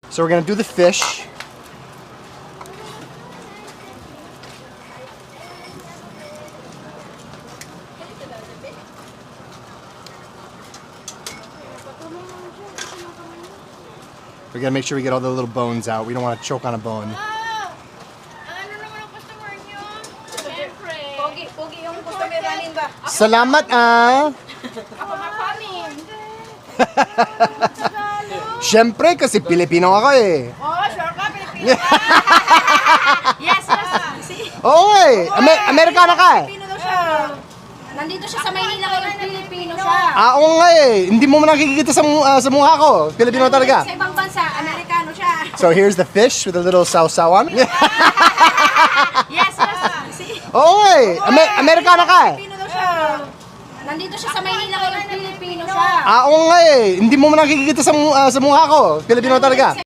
So we're gonna do the fish. We gotta make sure we get all the little bones out. We don't want to choke on a bone. Ano naman ang customer nyo? Siyempre. Pogi yung customer namin ba? Salamat ah! Ako makamin. Siyempre, kasi Pilipino ako eh. Oh, sure ka, Pilipino ka. Yes, yes. Oo eh! Amerikana ka eh! Pilipino daw siya. Nandito siya sa Maynila ngayon, Pilipino siya. Oo nga eh! Hindi mo nakikita sa mukha ko. Pilipino talaga. Sa ibang bansa, Amerikano siya. So here's the fish with a little sausawan. Yes, yes. Oo eh! Amerikana ka eh! Pilipino daw siya. Nandito siya sa Maynila ngayon, Pilipino siya. Oo nga eh! Hindi mo nakikita sa mukha ko. Pilipino talaga.